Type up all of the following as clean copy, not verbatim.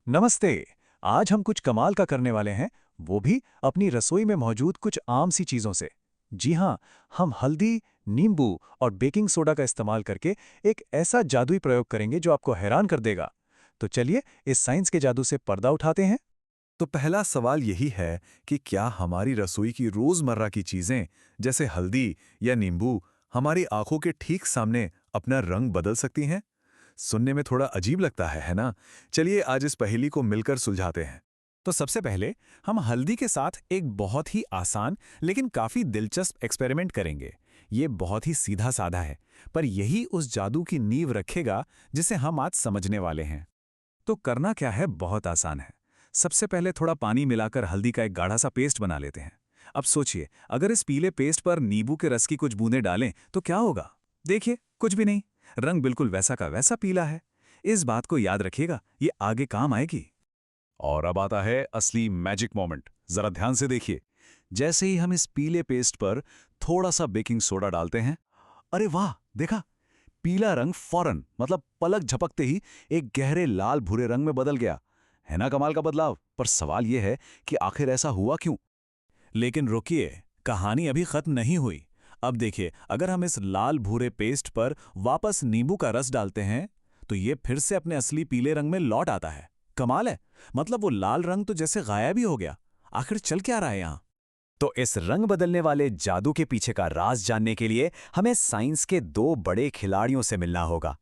नमस्ते। आज हम कुछ कमाल का करने वाले हैं, वो भी अपनी रसोई में मौजूद कुछ आम सी चीज़ों से। जी हाँ, हम हल्दी, नींबू और बेकिंग सोडा का इस्तेमाल करके एक ऐसा जादुई प्रयोग करेंगे जो आपको हैरान कर देगा। तो चलिए इस साइंस के जादू से पर्दा उठाते हैं। तो पहला सवाल यही है कि क्या हमारी रसोई की रोजमर्रा की चीजें जैसे हल्दी या नींबू हमारी आंखों के ठीक सामने अपना रंग बदल सकती हैं? सुनने में थोड़ा अजीब लगता है ना? चलिए आज इस पहेली को मिलकर सुलझाते हैं। तो सबसे पहले हम हल्दी के साथ एक बहुत ही आसान लेकिन काफी दिलचस्प एक्सपेरिमेंट करेंगे। ये बहुत ही सीधा साधा है, पर यही उस जादू की नींव रखेगा जिसे हम आज समझने वाले हैं। तो करना क्या है, बहुत आसान है। सबसे पहले थोड़ा पानी मिलाकर हल्दी का एक गाढ़ा सा पेस्ट बना लेते हैं। अब सोचिए, अगर इस पीले पेस्ट पर नींबू के रस की कुछ बूंदें डालें तो क्या होगा? देखिए, कुछ भी नहीं। रंग बिल्कुल वैसा का वैसा पीला है। इस बात को याद रखिएगा, ये आगे काम आएगी। और अब आता है असली मैजिक मोमेंट। जरा ध्यान से देखिए। जैसे ही हम इस पीले पेस्ट पर थोड़ा सा बेकिंग सोडा डालते हैं, अरे वाह, देखा, पीला रंग फौरन मतलब पलक झपकते ही एक गहरे लाल भूरे रंग में बदल गया। है ना कमाल का बदलाव? पर सवाल यह है कि आखिर ऐसा हुआ क्यों? लेकिन रुकिए, कहानी अभी खत्म नहीं हुई। अब देखिए, अगर हम इस लाल भूरे पेस्ट पर वापस नींबू का रस डालते हैं तो ये फिर से अपने असली पीले रंग में लौट आता है। कमाल है, मतलब वो लाल रंग तो जैसे गायब ही हो गया। आखिर चल क्या रहा है यहाँ? तो इस रंग बदलने वाले जादू के पीछे का राज जानने के लिए हमें साइंस के दो बड़े खिलाड़ियों से मिलना होगा।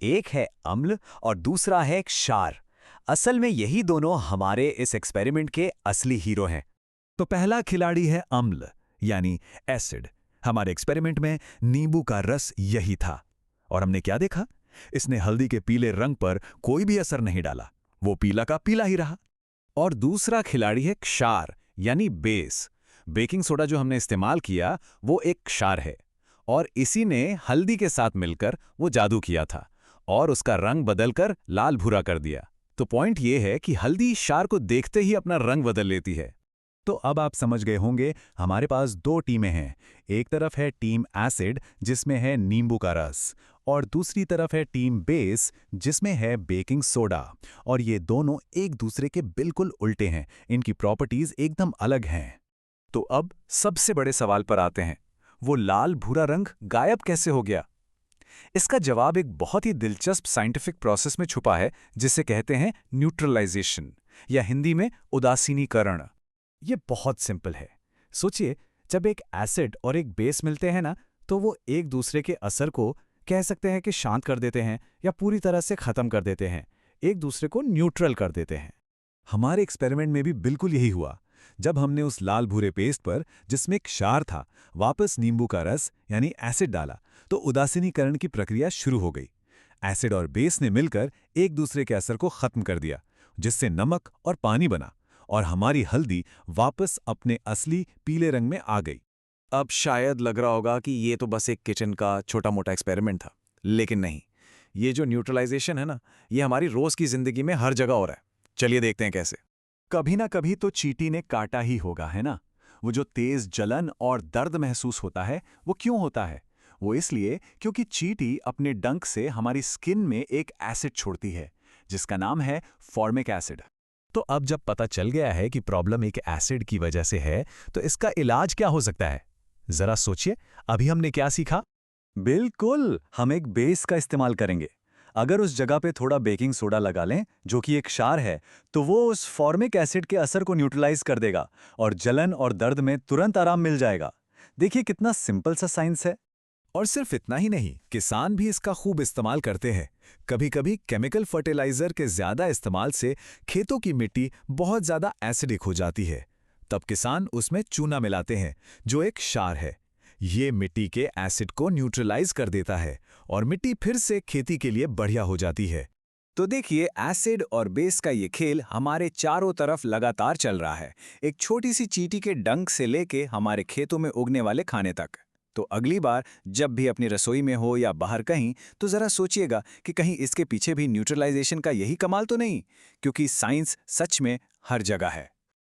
एक है अम्ल और दूसरा है क्षार। असल में यही दोनों हमारे इस एक्सपेरिमेंट के असली हीरो हैं। तो पहला खिलाड़ी है अम्ल, यानी एसिड। हमारे एक्सपेरिमेंट में नींबू का रस यही था। और हमने क्या देखा? इसने हल्दी के पीले रंग पर कोई भी असर नहीं डाला, वो पीला का पीला ही रहा। और दूसरा खिलाड़ी है क्षार, यानी बेस। बेकिंग सोडा जो हमने इस्तेमाल किया वो एक क्षार है, और इसी ने हल्दी के साथ मिलकर वो जादू किया था और उसका रंग बदलकर लाल भूरा कर दिया। तो पॉइंट ये है कि हल्दी क्षार को देखते ही अपना रंग बदल लेती है। तो अब आप समझ गए होंगे, हमारे पास दो टीमें हैं। एक तरफ है टीम एसिड जिसमें है नींबू का रस, और दूसरी तरफ है टीम बेस जिसमें है बेकिंग सोडा। और ये दोनों एक दूसरे के बिल्कुल उल्टे हैं, इनकी प्रॉपर्टीज एकदम अलग हैं। तो अब सबसे बड़े सवाल पर आते हैं, वो लाल भूरा रंग गायब कैसे हो गया? इसका जवाब एक बहुत ही दिलचस्प साइंटिफिक प्रोसेस में छुपा है जिसे कहते हैं न्यूट्रलाइजेशन, या हिंदी में उदासीनीकरण। ये बहुत सिंपल है। सोचिए, जब एक एसिड और एक बेस मिलते हैं ना, तो वो एक दूसरे के असर को कह सकते हैं कि शांत कर देते हैं या पूरी तरह से खत्म कर देते हैं, एक दूसरे को न्यूट्रल कर देते हैं। हमारे एक्सपेरिमेंट में भी बिल्कुल यही हुआ। जब हमने उस लाल भूरे पेस्ट पर, जिसमें क्षार था, वापस नींबू का रस यानी एसिड डाला, तो उदासीनीकरण की प्रक्रिया शुरू हो गई। एसिड और बेस ने मिलकर एक दूसरे के असर को खत्म कर दिया, जिससे नमक और पानी बना, और हमारी हल्दी वापस अपने असली पीले रंग में आ गई। अब शायद लग रहा होगा कि ये तो बस एक किचन का छोटा मोटा एक्सपेरिमेंट था, लेकिन नहीं। ये जो न्यूट्रलाइजेशन है ना, ये हमारी रोज की जिंदगी में हर जगह हो रहा है। चलिए देखते हैं कैसे। कभी ना कभी तो चींटी ने काटा ही होगा, है ना? वो जो तेज जलन और दर्द महसूस होता है, वो क्यों होता है? वो इसलिए क्योंकि चींटी अपने डंक से हमारी स्किन में एक एसिड छोड़ती है, जिसका नाम है फॉर्मिक एसिड। तो अब जब पता चल गया है कि प्रॉब्लम एक एसिड की वजह से है, तो इसका इलाज क्या हो सकता है? जरा सोचिए, अभी हमने क्या सीखा? बिल्कुल, हम एक बेस का इस्तेमाल करेंगे। अगर उस जगह पे थोड़ा बेकिंग सोडा लगा लें, जो कि एक क्षार है, तो वो उस फॉर्मिक एसिड के असर को न्यूट्रलाइज कर देगा और जलन और दर्द में तुरंत आराम मिल जाएगा। देखिए कितना सिंपल सा साइंस है। और सिर्फ इतना ही नहीं, किसान भी इसका खूब इस्तेमाल करते हैं। कभी-कभी केमिकल फर्टिलाइजर के ज्यादा इस्तेमाल से खेतों की मिट्टी बहुत ज्यादा एसिडिक हो जाती है। तब किसान उसमें चूना मिलाते हैं, जो एक क्षार है। ये मिट्टी के एसिड को न्यूट्रलाइज कर देता है और मिट्टी फिर से खेती के लिए बढ़िया हो जाती है। तो देखिए, एसिड और बेस का ये खेल हमारे चारों तरफ लगातार चल रहा है, एक छोटी सी चींटी के डंक से लेके हमारे खेतों में उगने वाले खाने तक। तो अगली बार जब भी अपनी रसोई में हो या बाहर कहीं, तो जरा सोचिएगा कि कहीं इसके पीछे भी न्यूट्रलाइजेशन का यही कमाल तो नहीं, क्योंकि साइंस सच में हर जगह है।